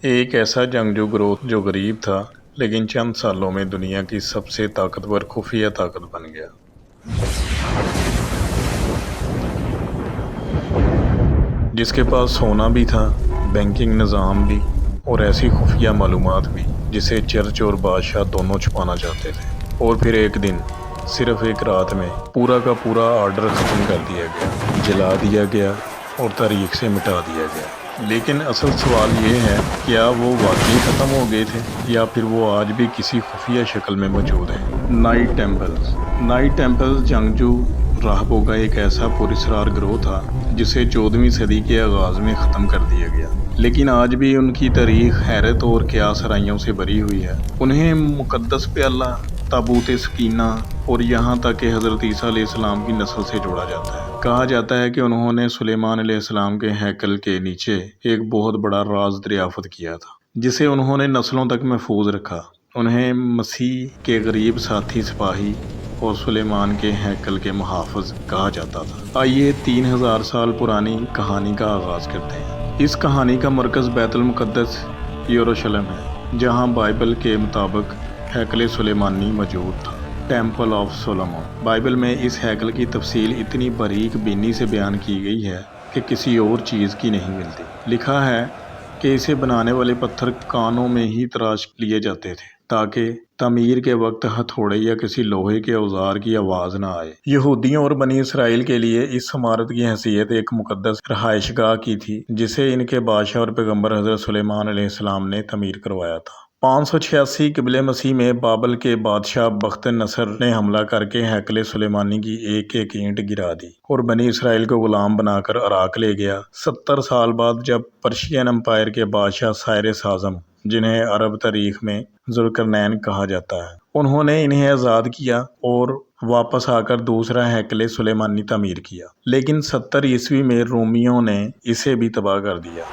ایک ایسا جنگجو گروہ جو غریب تھا لیکن چند سالوں میں دنیا کی سب سے طاقتور خفیہ طاقت بن گیا۔ جس کے پاس سونا بھی تھا، بینکنگ نظام بھی، اور ایسی خفیہ معلومات بھی جسے چرچ اور بادشاہ دونوں چھپانا چاہتے تھے۔ اور پھر ایک دن، صرف ایک رات میں پورا کا پورا آرڈر ختم کر دیا گیا، جلا دیا گیا اور تاریخ سے مٹا دیا گیا۔ لیکن اصل سوال یہ ہے، کیا وہ واقعی ختم ہو گئے تھے یا پھر وہ آج بھی کسی خفیہ شکل میں موجود ہیں؟ Night temples. نائٹ ٹیمپلز جنگجو راہبوں کا ایک ایسا پراسرار گروہ تھا جسے 14ویں صدی کے آغاز میں ختم کر دیا گیا، لیکن آج بھی ان کی تاریخ حیرت اور قیاس آرائیوں سے بھری ہوئی ہے۔ انہیں مقدس پیالہ، تابوت سکینہ اور یہاں تک کہ حضرت عیسیٰ علیہ السلام کی نسل سے جوڑا جاتا ہے۔ کہا جاتا ہے کہ انہوں نے سلیمان علیہ السلام کے ہیکل کے نیچے ایک بہت بڑا راز دریافت کیا تھا، جسے انہوں نے نسلوں تک محفوظ رکھا۔ انہیں مسیح کے غریب ساتھی سپاہی اور سلیمان کے ہیکل کے محافظ کہا جاتا تھا۔ آئیے 3000 سال پرانی کہانی کا آغاز کرتے ہیں۔ اس کہانی کا مرکز بیت المقدس یروشلم ہے، جہاں بائبل کے مطابق ہیکل سلیمانی موجود تھا، ٹیمپل آف سولومن۔ بائبل میں اس ہیکل کی تفصیل اتنی باریک بینی سے بیان کی گئی ہے کہ کسی اور چیز کی نہیں ملتی۔ لکھا ہے کہ اسے بنانے والے پتھر کانوں میں ہی تراش لیے جاتے تھے تاکہ تعمیر کے وقت ہتھوڑے یا کسی لوہے کے اوزار کی آواز نہ آئے۔ یہودیوں اور بنی اسرائیل کے لیے اس عمارت کی حیثیت ایک مقدس رہائش گاہ کی تھی، جسے ان کے بادشاہ اور پیغمبر حضرت سلیمان علیہ السلام نے تعمیر کروایا تھا۔ 586 قبل مسیح میں بابل کے بادشاہ بخت نصر نے حملہ کر کے ہیکل سلیمانی کی ایک ایک اینٹ گرا دی اور بنی اسرائیل کو غلام بنا کر عراق لے گیا۔ 70 سال بعد جب پرشین امپائر کے بادشاہ سائرس اعظم، جنہیں عرب تاریخ میں ذوالقرنین کہا جاتا ہے، انہوں نے انہیں آزاد کیا اور واپس آ کر دوسرا ہیکل سلیمانی تعمیر کیا، لیکن 70 عیسوی میں رومیوں نے اسے بھی تباہ کر دیا۔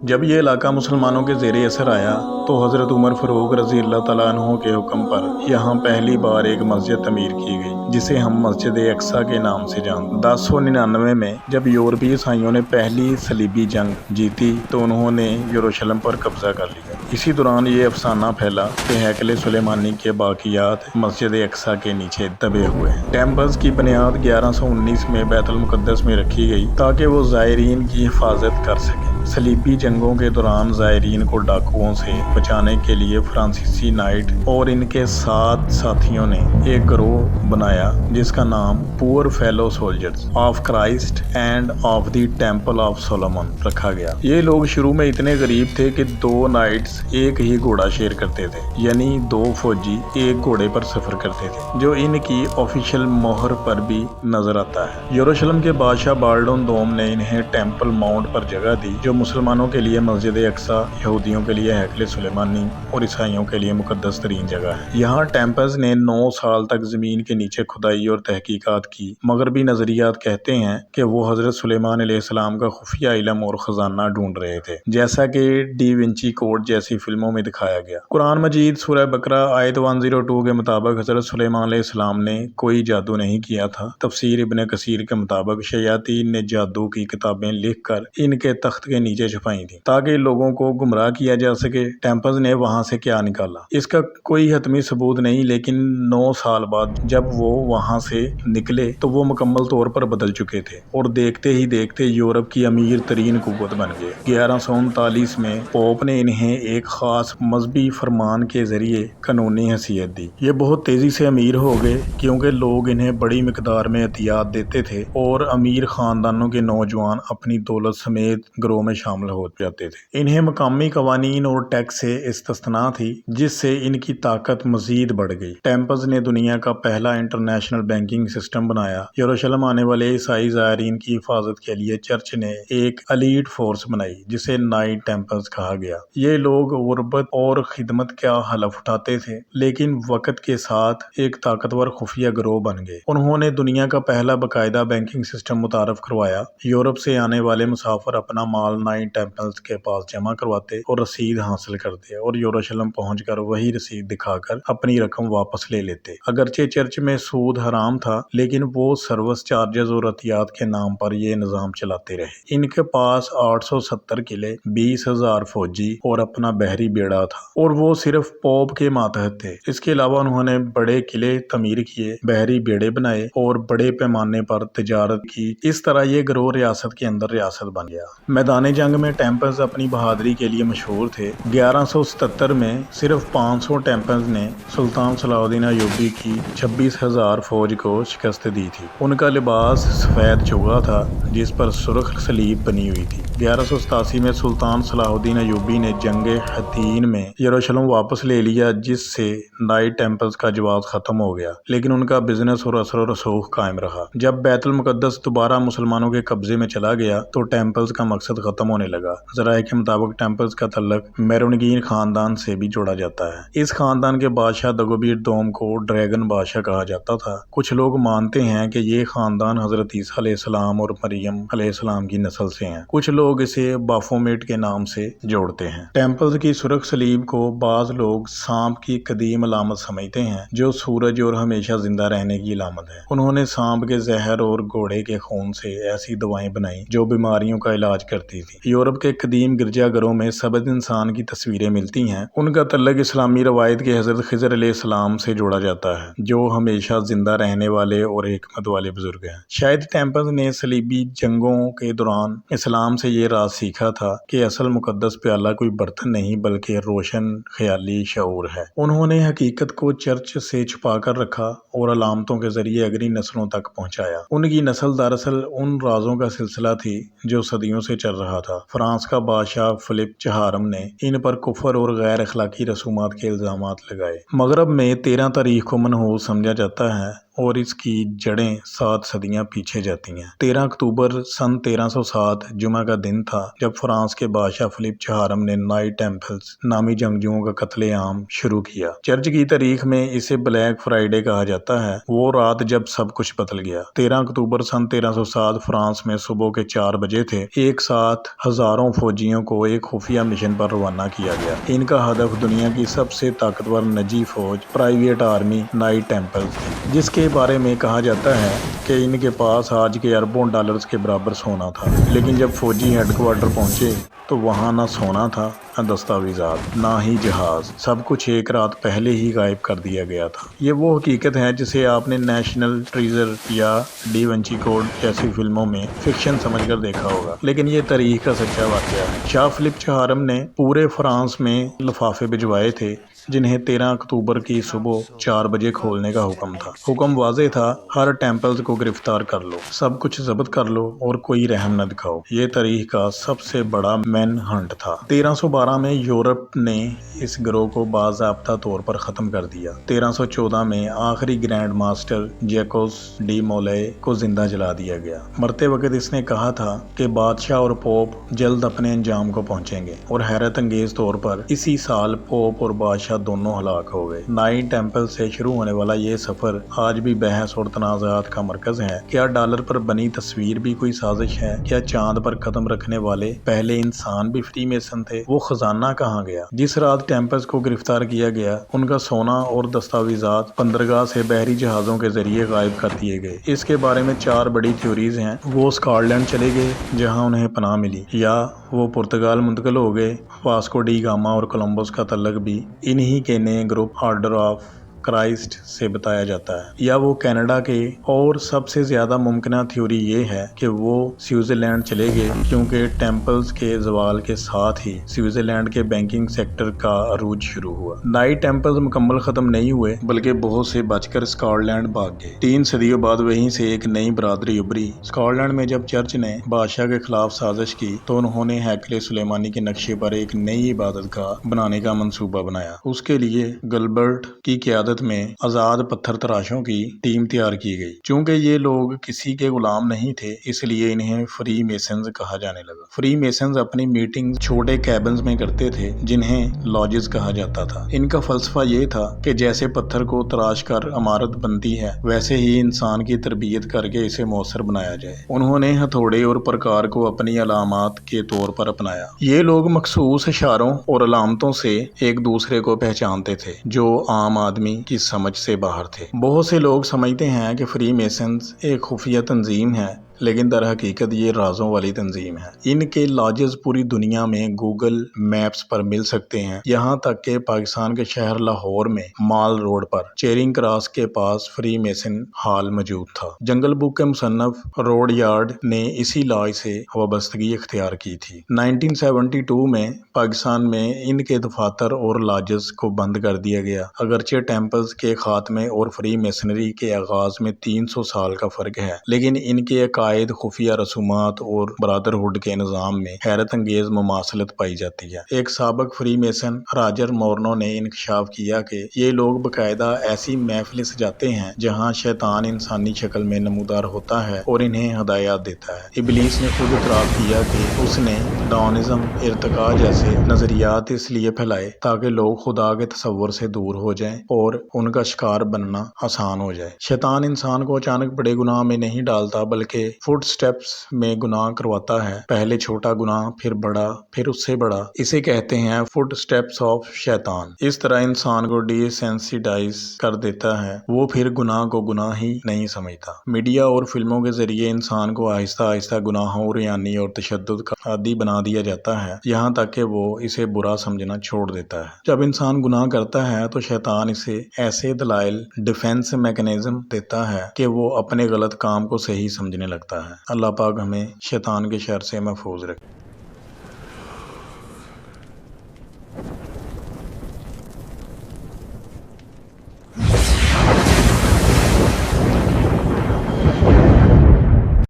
جب یہ علاقہ مسلمانوں کے زیر اثر آیا تو حضرت عمر فاروق رضی اللہ تعالیٰ عنہ کے حکم پر یہاں پہلی بار ایک مسجد تعمیر کی گئی، جسے ہم مسجد اقصیٰ کے نام سے جانتے ہیں۔ 1099 میں جب یورپی عیسائیوں نے پہلی صلیبی جنگ جیتی تو انہوں نے یروشلم پر قبضہ کر لیا۔ اسی دوران یہ افسانہ پھیلا کہ ہیکل سلیمانی کے باقیات مسجد اقصیٰ کے نیچے دبے ہوئے ہیں۔ ٹیمپلز کی بنیاد 1119 میں بیت المقدس میں رکھی گئی تاکہ وہ زائرین کی حفاظت کر سکیں۔ صلیبی جنگوں کے دوران زائرین کو ڈاکوؤں سے بچانے کے لیے فرانسیسی نائٹ اور ان کے 7 ساتھیوں نے ایک گروہ بنایا جس کا نام پور fellow soldiers of Christ and of the temple of Solomon رکھا گیا۔ یہ لوگ شروع میں اتنے غریب تھے کہ 2 نائٹس ایک ہی گھوڑا شیئر کرتے تھے، یعنی 2 فوجی ایک گھوڑے پر سفر کرتے تھے، جو ان کی آفیشل مہر پر بھی نظر آتا ہے۔ یروشلم کے بادشاہ بالڈون دوم نے انہیں ٹیمپل ماؤنٹ پر جگہ دی، جو مسلمانوں کے لیے مسجد اقصیٰ، یہودیوں کے لیے ہیکل سلیمانی اور عیسائیوں کے لیے مقدس ترین جگہ ہے۔ یہاں ٹیمپلز نے 9 سال تک زمین کے نیچے کھدائی اور تحقیقات کی۔ مغربی نظریات کہتے ہیں کہ وہ حضرت سلیمان علیہ السلام کا خفیہ علم اور خزانہ ڈھونڈ رہے تھے، جیسا کہ ڈی ونچی کوڈ جیسی فلموں میں دکھایا گیا۔ قرآن مجید سورہ بقرہ آیت 102 کے مطابق حضرت سلیمان علیہ السلام نے کوئی جادو نہیں کیا تھا۔ تفسیر ابن کثیر کے مطابق شیاطین نے جادو کی کتابیں لکھ کر ان کے تخت کے نیچے چھپائی تھی تاکہ لوگوں کو گمراہ کیا جا سکے۔ ٹیمپلز نے وہاں سے کیا نکالا، اس کا کوئی حتمی ثبوت نہیں، لیکن 9 سال بعد جب وہ وہاں سے نکلے تو وہ مکمل طور پر بدل چکے تھے اور دیکھتے ہی دیکھتے یورپ کی امیر ترین قوت بن گئے۔ 1139 میں پوپ نے انہیں ایک خاص مذہبی فرمان کے ذریعے قانونی حیثیت دی۔ یہ بہت تیزی سے امیر ہو گئے کیونکہ لوگ انہیں بڑی مقدار میں عطیات دیتے تھے اور امیر خاندانوں کے نوجوان اپنی دولت سمیت گروہ میں شامل ہو جاتے تھے۔ انہیں مقامی قوانین اور ٹیکس سے استثناء تھی، جس سے ان کی طاقت مزید بڑھ گئی۔ ٹیمپلز نے دنیا کا پہلا انٹرنیشنل بینکنگ سسٹم بنایا۔ یروشلم آنے والے عیسائی زائرین کی حفاظت کے لیے چرچ نے ایک ایلیٹ فورس بنائی جسے نائٹ ٹیمپلز کہا گیا۔ یہ لوگ غربت اور خدمت کا حلف اٹھاتے تھے، لیکن وقت کے ساتھ ایک طاقتور خفیہ گروہ بن گئے۔ انہوں نے دنیا کا پہلا باقاعدہ بینکنگ سسٹم متعارف کروایا۔ یورپ سے آنے والے مسافر اپنا مال نائٹ ٹیمپلز کے پاس جمع کرواتے اور رسید حاصل کرتے اور یروشلم پہنچ کر وہی رسید دکھا کر اپنی رقم واپس لے لیتے۔ اگرچہ چرچ میں سود حرام تھا، لیکن وہ سروس چارجز اور عطیات کے نام پر یہ نظام چلاتے رہے۔ ان کے پاس 870 قلعے، 20,000 فوجی اور اپنا بحری بیڑا تھا، اور وہ صرف پوپ کے ماتحت تھے۔ اس کے علاوہ انہوں نے بڑے قلعے تعمیر کیے، بحری بیڑے بنائے اور بڑے پیمانے پر تجارت کی۔ اس طرح یہ گروہ ریاست کے اندر ریاست بن گیا۔ میدان جنگ میں ٹیمپلز اپنی بہادری کے لیے مشہور تھے۔ 1177 میں صرف 500 ٹیمپلز نے سلطان صلاح الدین ایوبی کی 26,000 فوج کو شکست دی تھی۔ ان کا لباس سفید چوغا تھا جس پر سرخ صلیب بنی ہوئی تھی۔ 1187 میں سلطان صلاح الدین ایوبی نے جنگ حطین میں یروشلم واپس لے لیا، جس سے نائٹ ٹیمپلز کا جواز ختم ہو گیا، لیکن ان کا بزنس اور اثر و رسوخ قائم رہا۔ جب بیت المقدس دوبارہ مسلمانوں کے قبضے میں چلا گیا تو ٹیمپلز کا مقصد ختم ہونے لگا۔ ذرائع کے مطابق ٹیمپلز کا تعلق میرونگین خاندان سے بھی جوڑا جاتا ہے۔ اس خاندان کے بادشاہ دگوبیر دوم کو ڈریگن بادشاہ کہا جاتا تھا۔ کچھ لوگ مانتے ہیں کہ یہ خاندان حضرت عیسیٰ علیہ السلام اور مریم علیہ السلام کی نسل سے ہیں۔ کچھ لوگ اسے بافومیٹ کے نام سے جوڑتے ہیں۔ ٹیمپلز کی سرخ صلیب کو بعض لوگ سانپ کی قدیم علامت سمجھتے ہیں، جو سورج اور ہمیشہ زندہ رہنے کی علامت ہے۔ انہوں نے سانپ کے زہر اور گھوڑے کے خون سے ایسی دوائیں بنائیں جو بیماریوں کا علاج کرتی تھی۔ یورپ کے قدیم گرجا گھروں میں سبز انسان کی تصویریں ملتی ہیں۔ ان کا تعلق اسلامی روایت کے حضرت خضر علیہ السلام سے جوڑا جاتا ہے، جو ہمیشہ زندہ رہنے والے اور حکمت والے بزرگ ہیں۔ شاید ٹیمپلز نے صلیبی جنگوں کے دوران اسلام سے یہ راز سیکھا تھا کہ اصل مقدس پیالہ کوئی برتن نہیں بلکہ روشن خیالی شعور ہے۔ انہوں نے حقیقت کو چرچ سے چھپا کر رکھا اور علامتوں کے ذریعے اگلی نسلوں تک پہنچایا۔ ان کی نسل دراصل ان رازوں کا سلسلہ تھی جو صدیوں سے چل رہا تھا۔ فرانس کا بادشاہ فلپ چہارم نے ان پر کفر اور غیر اخلاقی رسومات کے الزامات لگائے۔ مغرب میں 13 تاریخ کو منحوس سمجھا جاتا ہے اور اس کی جڑیں 7 صدیاں پیچھے جاتی ہیں۔ 13 اکتوبر سن 1307 جمعہ کا دن تھا جب فرانس کے بادشاہ فلپ چہارم نے نائٹ ٹیمپلز نامی جنگجوؤں کا قتل عام شروع کیا۔ چرچ کی تاریخ میں اسے بلیک فرائیڈے کہا جاتا ہے، وہ رات جب سب کچھ بدل گیا۔ 13 اکتوبر سن 1307 فرانس میں صبح کے 4 بجے تھے۔ ایک ساتھ ہزاروں فوجیوں کو ایک خفیہ مشن پر روانہ کیا گیا۔ ان کا ہدف دنیا کی سب سے طاقتور نجی فوج پرائیویٹ آرمی نائٹ ٹیمپلز تھی، جس کے بارے میں کہا جاتا ہے کہ ان کے پاس آج کے اربوں ڈالرز کے برابر سونا تھا۔ لیکن جب فوجی ہیڈ کوارٹر پہنچے تو وہاں نہ سونا تھا، نہ دستاویزات، نہ ہی جہاز۔ سب کچھ ایک رات پہلے ہی غائب کر دیا گیا تھا۔ یہ وہ حقیقت ہے جسے آپ نے نیشنل ٹریزر یا ڈی ونچی کوڈ جیسی فلموں میں فکشن سمجھ کر دیکھا ہوگا، لیکن یہ تاریخ کا سچا واقعہ ہے۔ شاہ فلپ چہارم نے پورے فرانس میں لفافے بھجوائے تھے جنہیں 13 اکتوبر کی صبح 4 بجے کھولنے کا حکم تھا۔ حکم واضح تھا، ہر ٹیمپلز کو گرفتار کر لو، سب کچھ ضبط کر لو اور کوئی رحم نہ دکھاؤ۔ یہ تاریخ کا سب سے بڑا مین ہنٹ تھا۔ 1312 میں یورپ نے اس گروہ کو باضابطہ طور پر ختم کر دیا۔ 1314 میں آخری گرینڈ ماسٹر جیکوس ڈی مولے کو زندہ جلا دیا گیا۔ مرتے وقت اس نے کہا تھا کہ بادشاہ اور پوپ جلد اپنے انجام کو پہنچیں گے، اور حیرت انگیز طور پر اسی سال پوپ اور بادشاہ دونوں ہلاک ہو گئے۔ نائٹ ٹیمپل سے شروع ہونے والا یہ سفر آج بھی بحث اور تنازعات کا مرکز ہے۔ کیا ڈالر پر بنی تصویر بھی کوئی سازش ہے؟ کیا چاند پر قدم رکھنے والے پہلے انسان بھی فری میسن تھے؟ وہ خزانہ کہاں گیا؟ جس رات ٹیمپلز کو گرفتار کیا گیا، ان کا سونا اور دستاویزات بندرگاہ سے بحری جہازوں کے ذریعے غائب کر دیے گئے۔ اس کے بارے میں 4 بڑی تھیوریز ہیں۔ وہ اسکاٹ چلے گئے جہاں انہیں پناہ ملی، یا وہ پرتگال منتقل ہو گئے۔ واسکو ڈی گاما اور کولمبس کا تعلق بھی انہی کے نئے گروپ آرڈر آف کرائسٹ سے بتایا جاتا ہے، یا وہ کینیڈا کے۔ اور سب سے زیادہ ممکنہ تھیوری یہ ہے کہ وہ سوئٹزرلینڈ چلے گئے، کیونکہ ٹیمپلز کے زوال کے ساتھ ہی سوئٹزرلینڈ کے بینکنگ سیکٹر کا عروج شروع ہوا۔ نائٹ ٹیمپلز مکمل ختم نہیں ہوئے، بلکہ بہت سے بچ کر اسکاٹ لینڈ بھاگ گئے۔ 3 صدیوں بعد وہیں سے ایک نئی برادری ابھری۔ اسکاٹ لینڈ میں جب چرچ نے بادشاہ کے خلاف سازش کی تو انہوں نے ہیکل سلیمانی کے نقشے پر ایک نئی عبادت گاہ بنانے کا منصوبہ بنایا۔ اس کے لیے گلبرٹ کی قیادت قیادت میں آزاد پتھر تراشوں کی ٹیم تیار کی گئی۔ چونکہ یہ لوگ کسی کے غلام نہیں تھے، اس لیے انہیں فری میسنز کہا جانے لگا۔ فری میسنز اپنی میٹنگ چھوٹے کیبنز میں کرتے تھے جنہیں لاجز کہا جاتا تھا۔ ان کا فلسفہ یہ تھا کہ جیسے پتھر کو تراش کر عمارت بنتی ہے، ویسے ہی انسان کی تربیت کر کے اسے مؤثر بنایا جائے۔ انہوں نے ہتھوڑے اور پرکار کو اپنی علامات کے طور پر اپنایا۔ یہ لوگ مخصوص اشاروں اور علامتوں سے ایک دوسرے کو پہچانتے تھے جو عام آدمی کی سمجھ سے باہر تھے۔ بہت سے لوگ سمجھتے ہیں کہ فری میسنز ایک خفیہ تنظیم ہے، لیکن در حقیقت یہ رازوں والی تنظیم ہے۔ ان کے لاجز پوری دنیا میں گوگل میپس پر مل سکتے ہیں، یہاں تک کہ پاکستان کے شہر لاہور میں مال روڈ پر چیرنگ کراس کے پاس فری میسن ہال موجود تھا۔ جنگل بک کے مصنف روڈ یارڈ نے اسی لاج سے وابستگی اختیار کی تھی۔ 1972 میں پاکستان میں ان کے دفاتر اور لاجز کو بند کر دیا گیا۔ اگرچہ ٹیمپلز کے خاتمے اور فری میسنری کے آغاز میں 300 سال کا فرق ہے، لیکن ان کے عقائد، خفیہ رسومات اور برادرہڈ کے نظام میں حیرت انگیز مماثلت پائی جاتی ہے۔ ایک سابق فری میسن راجر مورنو نے انکشاف کیا کہ یہ لوگ باقاعدہ ایسی محفلیں سجاتے ہیں جہاں شیطان انسانی شکل میں نمودار ہوتا ہے اور انہیں ہدایات دیتا ہے۔ ابلیس نے خود اعتراف کیا کہ اس نے ڈاؤنزم، ارتقاء جیسے نظریات اس لیے پھیلائے تاکہ لوگ خدا کے تصور سے دور ہو جائیں اور ان کا شکار بننا آسان ہو جائے۔ شیطان انسان کو اچانک بڑے گناہ میں نہیں ڈالتا بلکہ فٹ سٹیپس میں گناہ کرواتا ہے، پہلے چھوٹا گناہ، پھر بڑا، پھر اس سے بڑا۔ اسے کہتے ہیں فٹ سٹیپس آف شیطان۔ اس طرح انسان کو ڈی سینسٹائز کر دیتا ہے، وہ پھر گناہ کو گناہ ہی نہیں سمجھتا۔ میڈیا اور فلموں کے ذریعے انسان کو آہستہ آہستہ گناہوں، ریانی اور تشدد کا عادی بنا دیا جاتا ہے، یہاں تک کہ وہ اسے برا سمجھنا چھوڑ دیتا ہے۔ جب انسان گناہ کرتا ہے تو شیطان اسے ایسے دلائل، ڈیفنس میکانزم دیتا ہے کہ وہ اپنے غلط کام کو صحیح سمجھنے لگتا ہے۔ اللہ پاک ہمیں شیطان کے شر سے محفوظ رکھے۔